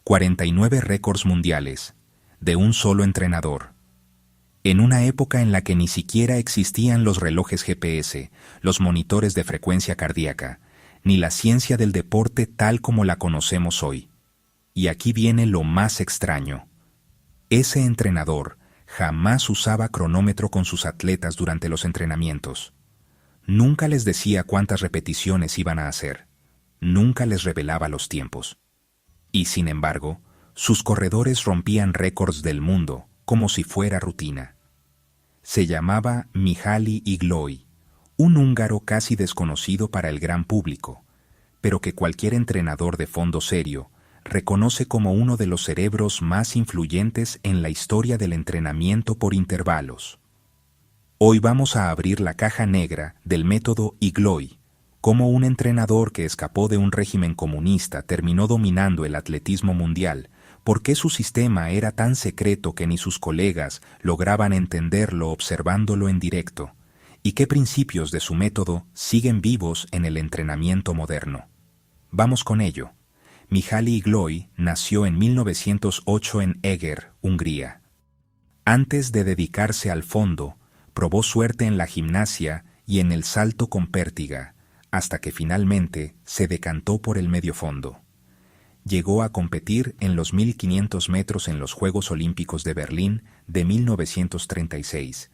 49 récords mundiales, de un solo entrenador. En una época en la que ni siquiera existían los relojes GPS, los monitores de frecuencia cardíaca, ni la ciencia del deporte tal como la conocemos hoy. Y aquí viene lo más extraño. Ese entrenador jamás usaba cronómetro con sus atletas durante los entrenamientos. Nunca les decía cuántas repeticiones iban a hacer. Nunca les revelaba los tiempos. Y sin embargo, sus corredores rompían récords del mundo como si fuera rutina. Se llamaba Mihály Iglói, un húngaro casi desconocido para el gran público, pero que cualquier entrenador de fondo serio reconoce como uno de los cerebros más influyentes en la historia del entrenamiento por intervalos. Hoy vamos a abrir la caja negra del método Iglói, cómo un entrenador que escapó de un régimen comunista terminó dominando el atletismo mundial, por qué su sistema era tan secreto que ni sus colegas lograban entenderlo observándolo en directo, y qué principios de su método siguen vivos en el entrenamiento moderno. Vamos con ello. Mihály Iglói nació en 1908 en Eger, Hungría. Antes de dedicarse al fondo, probó suerte en la gimnasia y en el salto con pértiga, hasta que finalmente se decantó por el medio fondo. Llegó a competir en los 1500 metros en los Juegos Olímpicos de Berlín de 1936,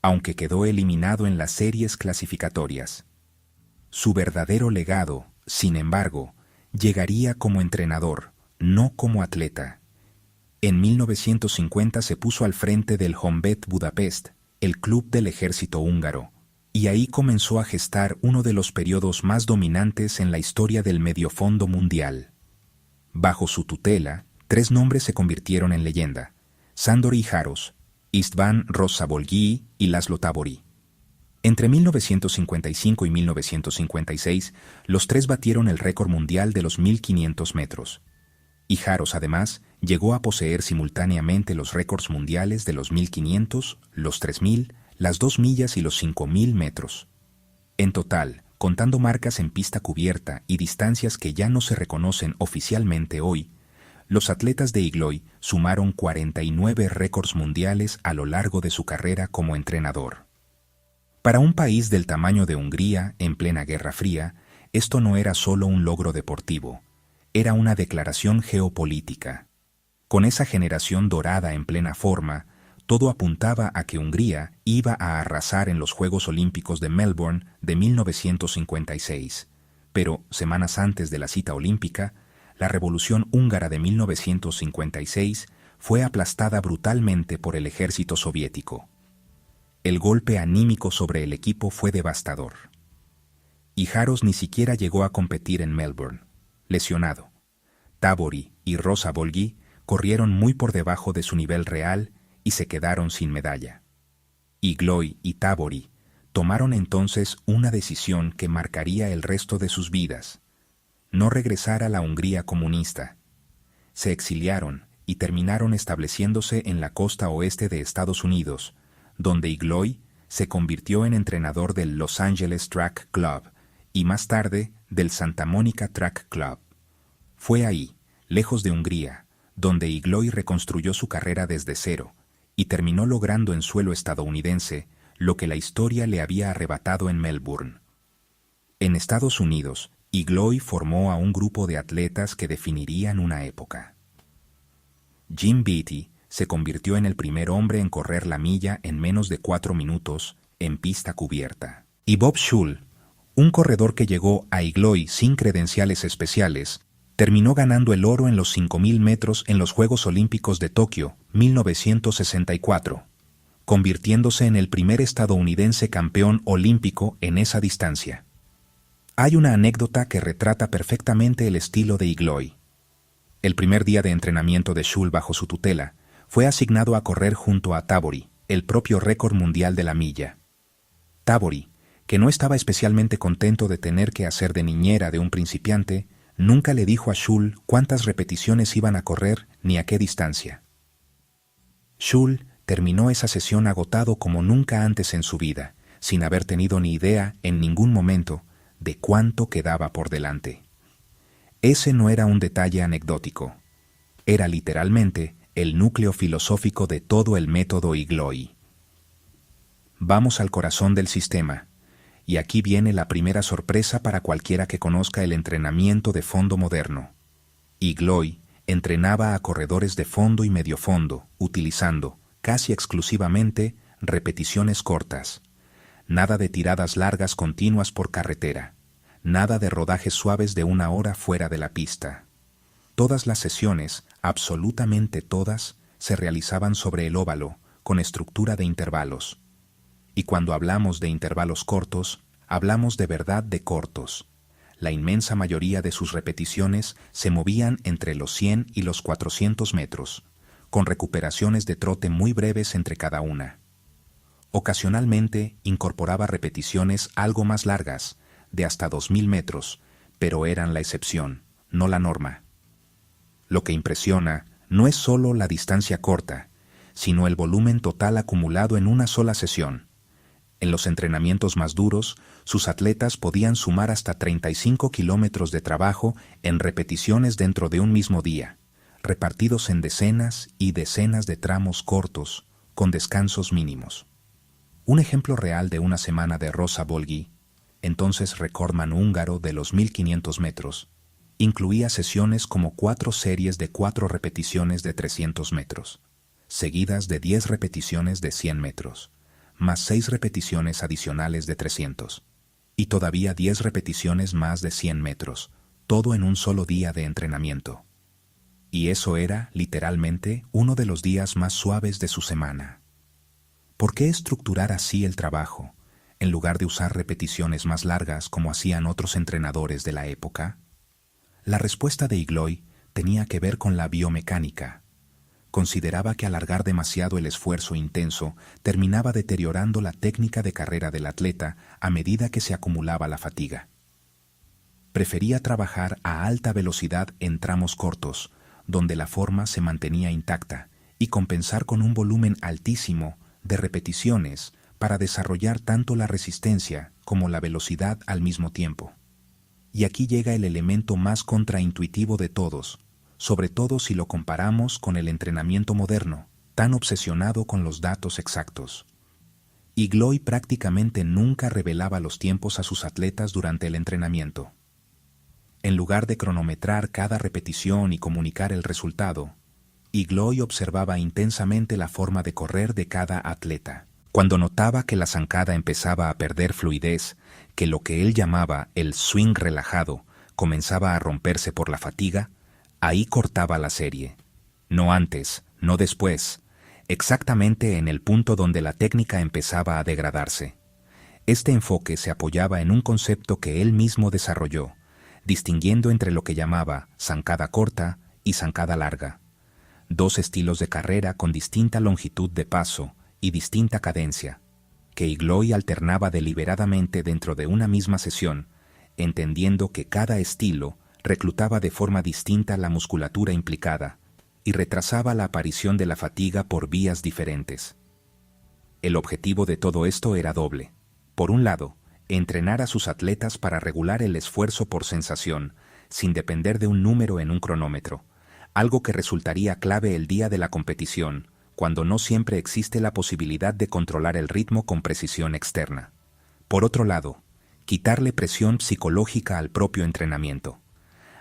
aunque quedó eliminado en las series clasificatorias. Su verdadero legado, sin embargo, llegaría como entrenador, no como atleta. En 1950 se puso al frente del Honvéd Budapest, el club del ejército húngaro, y ahí comenzó a gestar uno de los periodos más dominantes en la historia del mediofondo mundial. Bajo su tutela, 3 nombres se convirtieron en leyenda: Sándor Ijáros, István Rossz-Szabolgyi y László Tábori. Entre 1955 y 1956, los 3 batieron el récord mundial de los 1500 metros. Ijáros, además, llegó a poseer simultáneamente los récords mundiales de los 1500, los 3000, las 2 millas y los 5000 metros. En total, contando marcas en pista cubierta y distancias que ya no se reconocen oficialmente hoy, los atletas de Iglói sumaron 49 récords mundiales a lo largo de su carrera como entrenador. Para un país del tamaño de Hungría en plena Guerra Fría, esto no era solo un logro deportivo, era una declaración geopolítica. Con esa generación dorada en plena forma, todo apuntaba a que Hungría iba a arrasar en los Juegos Olímpicos de Melbourne de 1956. Pero, semanas antes de la cita olímpica, la Revolución Húngara de 1956 fue aplastada brutalmente por el ejército soviético. El golpe anímico sobre el equipo fue devastador. Ijáros ni siquiera llegó a competir en Melbourne, lesionado. Tábori y Rossz-Szabolgyi corrieron muy por debajo de su nivel real y se quedaron sin medalla. Iglói y Tábori tomaron entonces una decisión que marcaría el resto de sus vidas: no regresar a la Hungría comunista. Se exiliaron y terminaron estableciéndose en la costa oeste de Estados Unidos, donde Iglói se convirtió en entrenador del Los Angeles Track Club y más tarde del Santa Mónica Track Club. Fue ahí, lejos de Hungría, donde Iglói reconstruyó su carrera desde cero y terminó logrando en suelo estadounidense lo que la historia le había arrebatado en Melbourne. En Estados Unidos, Iglói formó a un grupo de atletas que definirían una época. Jim Beattie se convirtió en el primer hombre en correr la milla en menos de 4 minutos en pista cubierta. Y Bob Schull, un corredor que llegó a Iglói sin credenciales especiales, terminó ganando el oro en los 5000 metros en los Juegos Olímpicos de Tokio, 1964, convirtiéndose en el primer estadounidense campeón olímpico en esa distancia. Hay una anécdota que retrata perfectamente el estilo de Iglói. El primer día de entrenamiento de Schull bajo su tutela, fue asignado a correr junto a Tábori, el propio récord mundial de la milla. Tábori, que no estaba especialmente contento de tener que hacer de niñera de un principiante, nunca le dijo a Schull cuántas repeticiones iban a correr ni a qué distancia. Schull terminó esa sesión agotado como nunca antes en su vida, sin haber tenido ni idea en ningún momento de cuánto quedaba por delante. Ese no era un detalle anecdótico. Era literalmente el núcleo filosófico de todo el método Igloi. Vamos al corazón del sistema, y aquí viene la primera sorpresa para cualquiera que conozca el entrenamiento de fondo moderno. Igloi entrenaba a corredores de fondo y medio fondo, utilizando, casi exclusivamente, repeticiones cortas. Nada de tiradas largas continuas por carretera. Nada de rodajes suaves de 1 hora fuera de la pista. Todas las sesiones, absolutamente todas, se realizaban sobre el óvalo, con estructura de intervalos. Y cuando hablamos de intervalos cortos, hablamos de verdad de cortos. La inmensa mayoría de sus repeticiones se movían entre los 100 y los 400 metros, con recuperaciones de trote muy breves entre cada una. Ocasionalmente incorporaba repeticiones algo más largas, de hasta 2000 metros, pero eran la excepción, no la norma. Lo que impresiona no es solo la distancia corta, sino el volumen total acumulado en una sola sesión. En los entrenamientos más duros, sus atletas podían sumar hasta 35 kilómetros de trabajo en repeticiones dentro de un mismo día, repartidos en decenas y decenas de tramos cortos, con descansos mínimos. Un ejemplo real de una semana de Rosa Bolghi, entonces recordman húngaro de los 1500 metros, incluía sesiones como 4 series de 4 repeticiones de 300 metros, seguidas de 10 repeticiones de 100 metros, más 6 repeticiones adicionales de 300, y todavía 10 repeticiones más de 100 metros, todo en un solo día de entrenamiento. Y eso era, literalmente, uno de los días más suaves de su semana. ¿Por qué estructurar así el trabajo, en lugar de usar repeticiones más largas como hacían otros entrenadores de la época? La respuesta de Igloi tenía que ver con la biomecánica. Consideraba que alargar demasiado el esfuerzo intenso terminaba deteriorando la técnica de carrera del atleta a medida que se acumulaba la fatiga. Prefería trabajar a alta velocidad en tramos cortos, donde la forma se mantenía intacta, y compensar con un volumen altísimo de repeticiones para desarrollar tanto la resistencia como la velocidad al mismo tiempo. Y aquí llega el elemento más contraintuitivo de todos, sobre todo si lo comparamos con el entrenamiento moderno, tan obsesionado con los datos exactos. Igloi prácticamente nunca revelaba los tiempos a sus atletas durante el entrenamiento. En lugar de cronometrar cada repetición y comunicar el resultado, Igloi observaba intensamente la forma de correr de cada atleta. Cuando notaba que la zancada empezaba a perder fluidez, que lo que él llamaba el swing relajado comenzaba a romperse por la fatiga, ahí cortaba la serie. No antes, no después, exactamente en el punto donde la técnica empezaba a degradarse. Este enfoque se apoyaba en un concepto que él mismo desarrolló, distinguiendo entre lo que llamaba zancada corta y zancada larga. 2 estilos de carrera con distinta longitud de paso y distinta cadencia, que Igloi alternaba deliberadamente dentro de una misma sesión, entendiendo que cada estilo reclutaba de forma distinta la musculatura implicada y retrasaba la aparición de la fatiga por vías diferentes. El objetivo de todo esto era doble. Por un lado, entrenar a sus atletas para regular el esfuerzo por sensación, sin depender de un número en un cronómetro, algo que resultaría clave el día de la competición, cuando no siempre existe la posibilidad de controlar el ritmo con precisión externa. Por otro lado, quitarle presión psicológica al propio entrenamiento.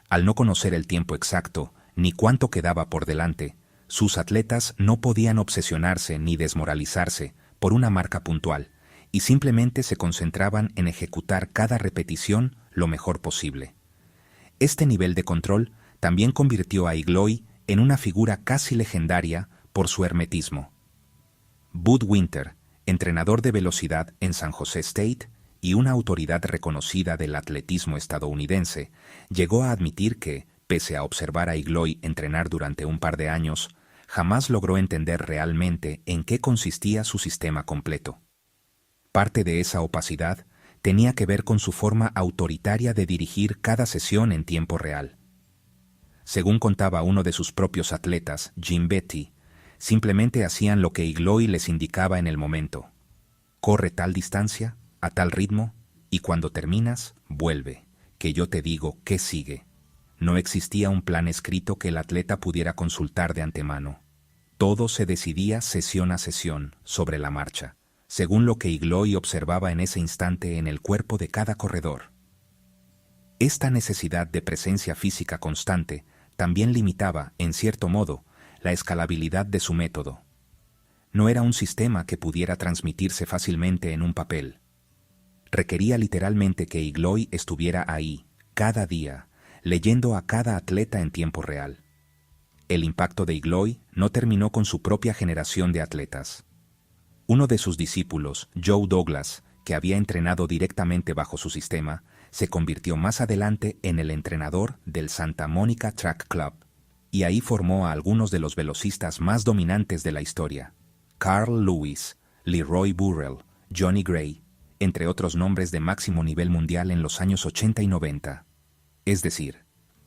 Al no conocer el tiempo exacto, ni cuánto quedaba por delante, sus atletas no podían obsesionarse ni desmoralizarse por una marca puntual, y simplemente se concentraban en ejecutar cada repetición lo mejor posible. Este nivel de control también convirtió a Igloi en una figura casi legendaria por su hermetismo. Bud Winter, entrenador de velocidad en San Jose State y una autoridad reconocida del atletismo estadounidense, llegó a admitir que, pese a observar a Igloi entrenar durante un par de años, jamás logró entender realmente en qué consistía su sistema completo. Parte de esa opacidad tenía que ver con su forma autoritaria de dirigir cada sesión en tiempo real. Según contaba uno de sus propios atletas, Jim Betty, simplemente hacían lo que Igloi les indicaba en el momento. Corre tal distancia, a tal ritmo, y cuando terminas, vuelve, que yo te digo qué sigue. No existía un plan escrito que el atleta pudiera consultar de antemano. Todo se decidía sesión a sesión, sobre la marcha, según lo que Igloy observaba en ese instante en el cuerpo de cada corredor. Esta necesidad de presencia física constante también limitaba, en cierto modo, la escalabilidad de su método. No era un sistema que pudiera transmitirse fácilmente en un papel. Requería literalmente que Igloy estuviera ahí, cada día, leyendo a cada atleta en tiempo real. El impacto de Igloy no terminó con su propia generación de atletas. Uno de sus discípulos, Joe Douglas, que había entrenado directamente bajo su sistema, se convirtió más adelante en el entrenador del Santa Monica Track Club, y ahí formó a algunos de los velocistas más dominantes de la historia: Carl Lewis, Leroy Burrell, Johnny Gray, entre otros nombres de máximo nivel mundial en los años 80 y 90. Es decir,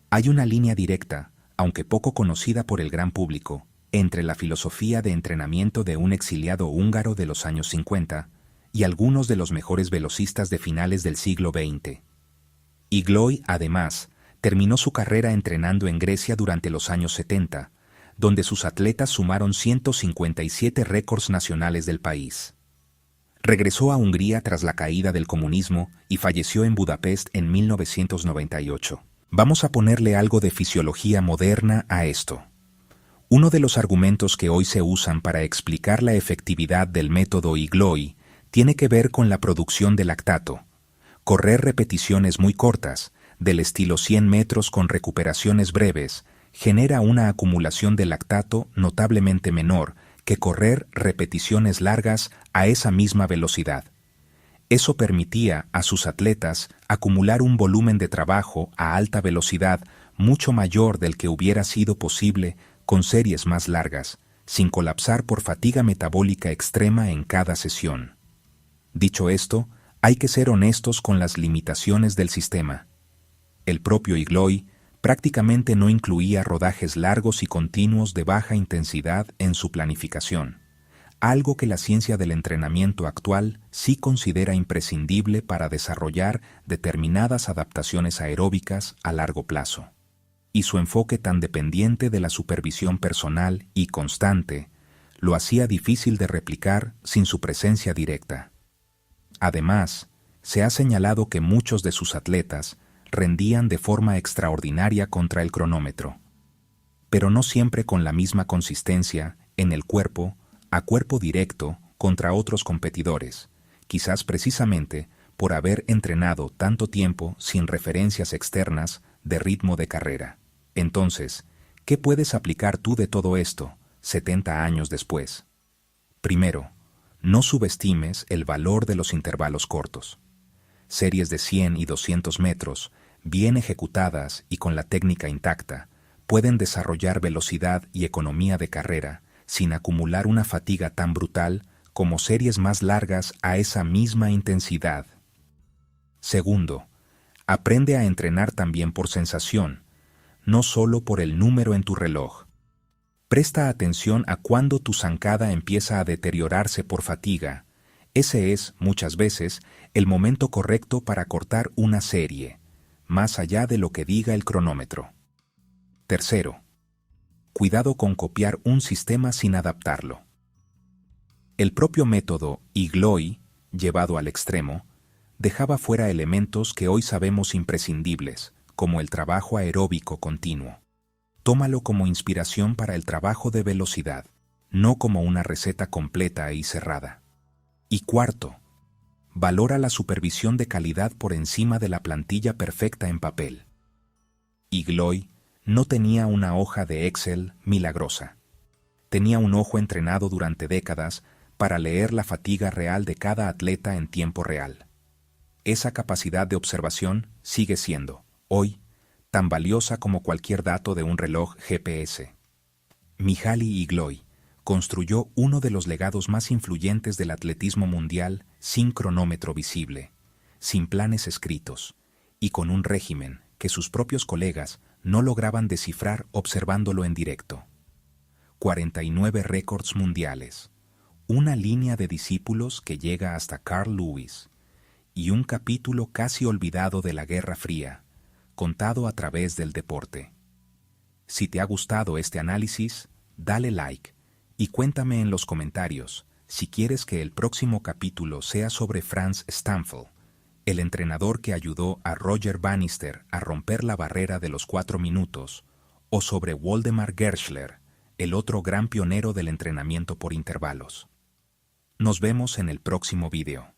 hay una línea directa, aunque poco conocida por el gran público, entre la filosofía de entrenamiento de un exiliado húngaro de los años 50 y algunos de los mejores velocistas de finales del siglo XX. Igloy, además, terminó su carrera entrenando en Grecia durante los años 70, donde sus atletas sumaron 157 récords nacionales del país. Regresó a Hungría tras la caída del comunismo y falleció en Budapest en 1998. Vamos a ponerle algo de fisiología moderna a esto. Uno de los argumentos que hoy se usan para explicar la efectividad del método Igloy tiene que ver con la producción de lactato. Correr repeticiones muy cortas, del estilo 100 metros con recuperaciones breves, genera una acumulación de lactato notablemente menor que correr repeticiones largas a esa misma velocidad. Eso permitía a sus atletas acumular un volumen de trabajo a alta velocidad mucho mayor del que hubiera sido posible con series más largas, sin colapsar por fatiga metabólica extrema en cada sesión. Dicho esto, hay que ser honestos con las limitaciones del sistema. El propio Igloy prácticamente no incluía rodajes largos y continuos de baja intensidad en su planificación, algo que la ciencia del entrenamiento actual sí considera imprescindible para desarrollar determinadas adaptaciones aeróbicas a largo plazo. Y su enfoque tan dependiente de la supervisión personal y constante lo hacía difícil de replicar sin su presencia directa. Además, se ha señalado que muchos de sus atletas rendían de forma extraordinaria contra el cronómetro, pero no siempre con la misma consistencia en el cuerpo a cuerpo directo contra otros competidores, quizás precisamente por haber entrenado tanto tiempo sin referencias externas de ritmo de carrera. Entonces, ¿qué puedes aplicar tú de todo esto, 70 años después? Primero, no subestimes el valor de los intervalos cortos. Series de 100 y 200 metros, bien ejecutadas y con la técnica intacta, pueden desarrollar velocidad y economía de carrera sin acumular una fatiga tan brutal como series más largas a esa misma intensidad. Segundo, aprende a entrenar también por sensación, no solo por el número en tu reloj. Presta atención a cuándo tu zancada empieza a deteriorarse por fatiga. Ese es, muchas veces, el momento correcto para cortar una serie, más allá de lo que diga el cronómetro. Tercero, cuidado con copiar un sistema sin adaptarlo. El propio método Igloy, llevado al extremo, dejaba fuera elementos que hoy sabemos imprescindibles, como el trabajo aeróbico continuo. Tómalo como inspiración para el trabajo de velocidad, no como una receta completa y cerrada. Y cuarto, valora la supervisión de calidad por encima de la plantilla perfecta en papel. Igloy no tenía una hoja de Excel milagrosa. Tenía un ojo entrenado durante décadas para leer la fatiga real de cada atleta en tiempo real. Esa capacidad de observación sigue siendo, hoy, tan valiosa como cualquier dato de un reloj GPS. Mihaly Igloy construyó uno de los legados más influyentes del atletismo mundial sin cronómetro visible, sin planes escritos, y con un régimen que sus propios colegas no lograban descifrar observándolo en directo. 49 récords mundiales, una línea de discípulos que llega hasta Carl Lewis, y un capítulo casi olvidado de la Guerra Fría, contado a través del deporte. Si te ha gustado este análisis, dale like y cuéntame en los comentarios si quieres que el próximo capítulo sea sobre Franz Stampfl, el entrenador que ayudó a Roger Bannister a romper la barrera de los 4 minutos, o sobre Waldemar Gerschler, el otro gran pionero del entrenamiento por intervalos. Nos vemos en el próximo video.